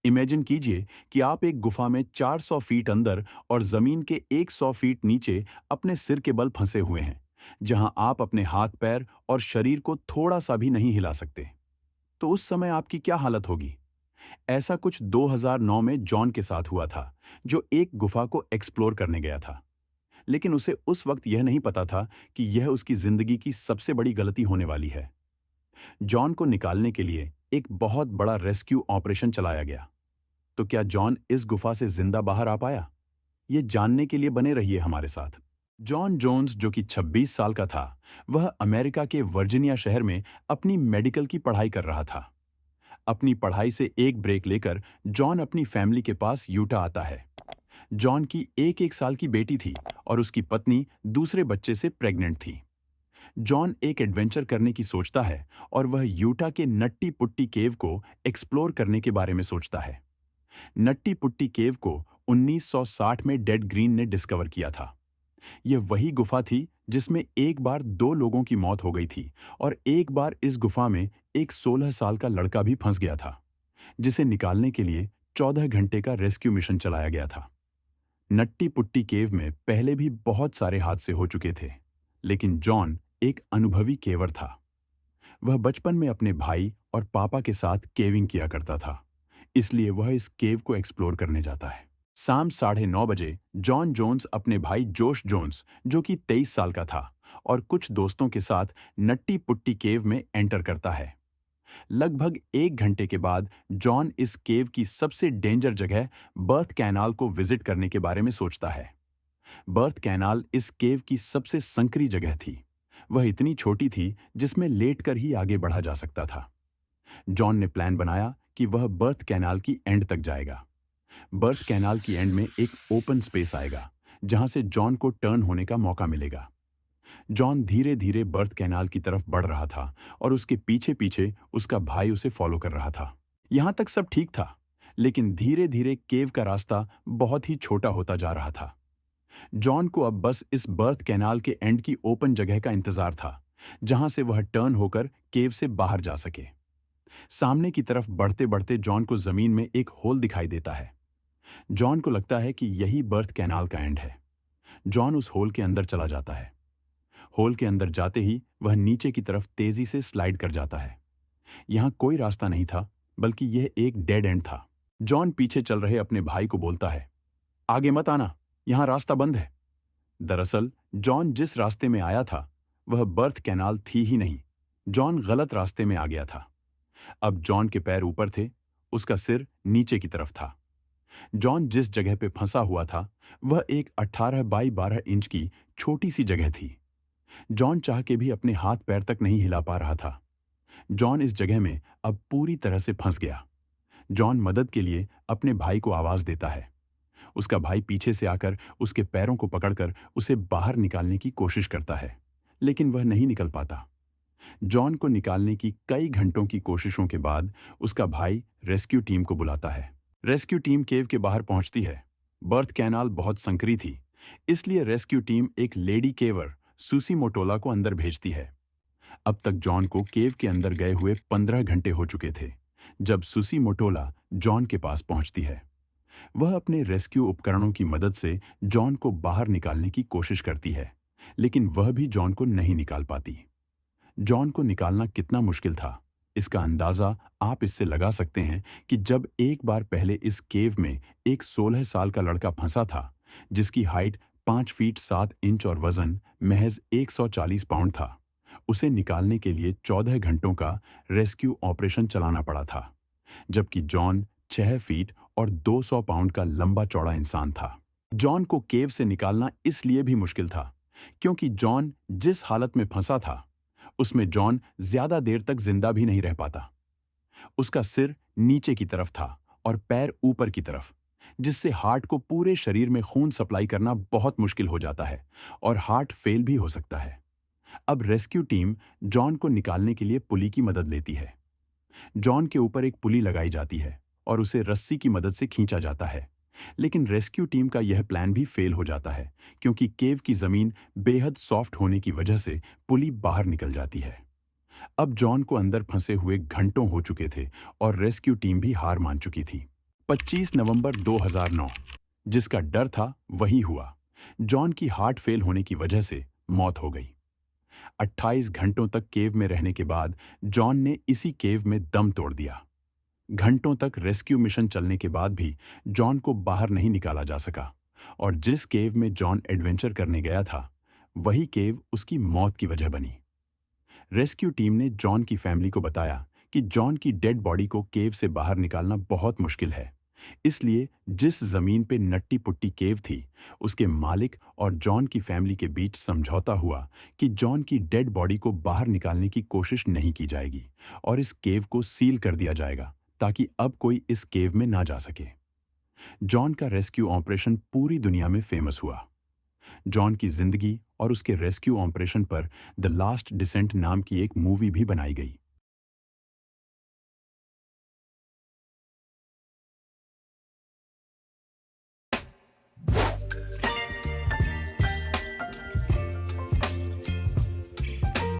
Imagine कीजिए कि आप एक गुफा में 400 फीट अंदर और जमीन के 100 फीट नीचे अपने सिर के बल फंसे हुए हैं, जहां आप अपने हाथ पैर और शरीर को थोड़ा सा भी नहीं हिला सकते। तो उस समय आपकी क्या हालत होगी? ऐसा कुछ 2009 में जॉन के साथ हुआ था, जो एक गुफा को एक्सप्लोर करने गया था। लेकिन उसे उस वक्त यह नहीं पता था कि यह उसकी जिंदगी की सबसे बड़ी गलती होने वाली है। जॉन को निकालने के लिए एक बहुत बड़ा रेस्क्यू ऑपरेशन चलाया गया। तो क्या जॉन इस गुफा से जिंदा बाहर आ पाया? ये जानने के लिए बने रहिए हमारे साथ। जॉन जोन्स, जो कि 26 साल का था, वह अमेरिका के वर्जीनिया शहर में अपनी मेडिकल की पढ़ाई कर रहा था। अपनी पढ़ाई से एक ब्रेक लेकर जॉन अपनी फैमिली के पास यूटा आता है। जॉन की एक एक साल की बेटी थी और उसकी पत्नी दूसरे बच्चे से प्रेग्नेंट थी। जॉन एक एडवेंचर करने की सोचता है और वह यूटा के नट्टी पुट्टी केव को एक्सप्लोर करने के बारे में सोचता है। नट्टी पुट्टी केव को 1960 में डेड ग्रीन ने डिस्कवर किया था। यह वही गुफा थी जिसमें एक बार 2 लोगों की मौत हो गई थी और एक बार इस गुफा में एक 16 साल का लड़का भी फंस गया था, जिसे निकालने के लिए 14 घंटे का रेस्क्यू मिशन चलाया गया था। नट्टी पुट्टी केव में पहले भी बहुत सारे हादसे हो चुके थे, लेकिन जॉन एक अनुभवी केवर था। वह बचपन में अपने भाई और पापा के साथ केविंग किया करता था, इसलिए वह इस केव को एक्सप्लोर करने जाता है। शाम 9:30 बजे जॉन जोन्स अपने भाई जोश जोन्स, जो कि 23 साल का था, और कुछ दोस्तों के साथ नट्टी पुट्टी केव में एंटर करता है। लगभग 1 घंटे के बाद जॉन इस केव की सबसे डेंजर जगह बर्थ कैनाल को विजिट करने के बारे में सोचता है। बर्थ कैनाल इस केव की सबसे संकरी जगह थी। वह इतनी छोटी थी जिसमें लेटकर ही आगे बढ़ा जा सकता था। जॉन ने प्लान बनाया कि वह बर्थ कैनाल की एंड तक जाएगा। बर्थ कैनाल की एंड में एक ओपन स्पेस आएगा, जहां से जॉन को टर्न होने का मौका मिलेगा। जॉन धीरे धीरे बर्थ कैनाल की तरफ बढ़ रहा था और उसके पीछे पीछे उसका भाई उसे फॉलो कर रहा था। यहां तक सब ठीक था, लेकिन धीरे धीरे केव का रास्ता बहुत ही छोटा होता जा रहा था। जॉन को अब बस इस बर्थ कैनाल के एंड की ओपन जगह का इंतजार था, जहां से वह टर्न होकर केव से बाहर जा सके। सामने की तरफ बढ़ते बढ़ते जॉन को जमीन में एक होल दिखाई देता है। जॉन को लगता है कि यही बर्थ कैनाल का एंड है। जॉन उस होल के अंदर चला जाता है। होल के अंदर जाते ही वह नीचे की तरफ तेजी से स्लाइड कर जाता है। यहां कोई रास्ता नहीं था, बल्कि यह एक डेड एंड था। जॉन पीछे चल रहे अपने भाई को बोलता है, आगे मत आना, यहां रास्ता बंद है। दरअसल जॉन जिस रास्ते में आया था वह बर्थ कैनाल थी ही नहीं। जॉन गलत रास्ते में आ गया था। अब जॉन के पैर ऊपर थे, उसका सिर नीचे की तरफ था। जॉन जिस जगह पे फंसा हुआ था वह एक 18 बाई 12 इंच की छोटी सी जगह थी। जॉन चाह के भी अपने हाथ पैर तक नहीं हिला पा रहा था। जॉन इस जगह में अब पूरी तरह से फंस गया। जॉन मदद के लिए अपने भाई को आवाज देता है। उसका भाई पीछे से आकर उसके पैरों को पकड़कर उसे बाहर निकालने की कोशिश करता है, लेकिन वह नहीं निकल पाता। जॉन को निकालने की कई घंटों की कोशिशों के बाद उसका भाई रेस्क्यू टीम को बुलाता है। रेस्क्यू टीम केव के बाहर पहुंचती है। बर्थ कैनाल बहुत संकरी थी, इसलिए रेस्क्यू टीम एक लेडी केवर सुसी मोटोला को अंदर भेजती है। अब तक जॉन को केव के अंदर गए हुए 15 घंटे हो चुके थे जब सुसी मोटोला जॉन के पास पहुंचती है। वह अपने रेस्क्यू उपकरणों की मदद से जॉन को बाहर निकालने की कोशिश करती है, लेकिन वह भी जॉन को नहीं निकाल पाती। जॉन को निकालना कितना मुश्किल था, इसका अंदाजा आप इससे लगा सकते हैं कि जब एक बार पहले इस केव में एक 16 साल का लड़का फंसा था, जिसकी हाइट 5 फीट 7 इंच और वजन महज 140 पाउंड था। उसे निकालने के लिए 14 घंटों का रेस्क्यू ऑपरेशन चलाना पड़ा था, जबकि जॉन 6 फीट और 200 पाउंड का लंबा चौड़ा इंसान था। जॉन को केव से निकालना इसलिए भी मुश्किल था, क्योंकि जॉन जिस हालत में फंसा था उसमें जॉन ज्यादा देर तक जिंदा भी नहीं रह पाता। उसका सिर नीचे की तरफ था और पैर ऊपर की तरफ, जिससे हार्ट को पूरे शरीर में खून सप्लाई करना बहुत मुश्किल हो जाता है और हार्ट फेल भी हो सकता है। अब रेस्क्यू टीम जॉन को निकालने के लिए पुली की मदद लेती है। जॉन के ऊपर एक पुली लगाई जाती है और उसे रस्सी की मदद से खींचा जाता है। लेकिन रेस्क्यू टीम का यह प्लान भी फेल हो जाता है, क्योंकि केव की जमीन बेहद सॉफ्ट होने की वजह से पुली बाहर निकल जाती है। अब जॉन को अंदर फंसे हुए घंटों हो चुके थे और रेस्क्यू टीम भी हार मान चुकी थी। 25 नवंबर 2009। जिसका डर था वही हुआ। जॉन की हार्ट फेल होने की वजह से मौत हो गई। 28 घंटों तक केव में रहने के बाद जॉन ने इसी केव में दम तोड़ दिया। घंटों तक रेस्क्यू मिशन चलने के बाद भी जॉन को बाहर नहीं निकाला जा सका, और जिस केव में जॉन एडवेंचर करने गया था, वही केव उसकी मौत की वजह बनी। रेस्क्यू टीम ने जॉन की फैमिली को बताया कि जॉन की डेड बॉडी को केव से बाहर निकालना बहुत मुश्किल है। इसलिए जिस जमीन पे नट्टी पुट्टी केव थी, उसके मालिक और जॉन की फैमिली के बीच समझौता हुआ कि जॉन की डेड बॉडी को बाहर निकालने की कोशिश नहीं की जाएगी और इस केव को सील कर दिया जाएगा ताकि अब कोई इस केव में ना जा सके। जॉन का रेस्क्यू ऑपरेशन पूरी दुनिया में फेमस हुआ। जॉन की जिंदगी और उसके रेस्क्यू ऑपरेशन पर द लास्ट डिसेंट नाम की एक मूवी भी बनाई गई।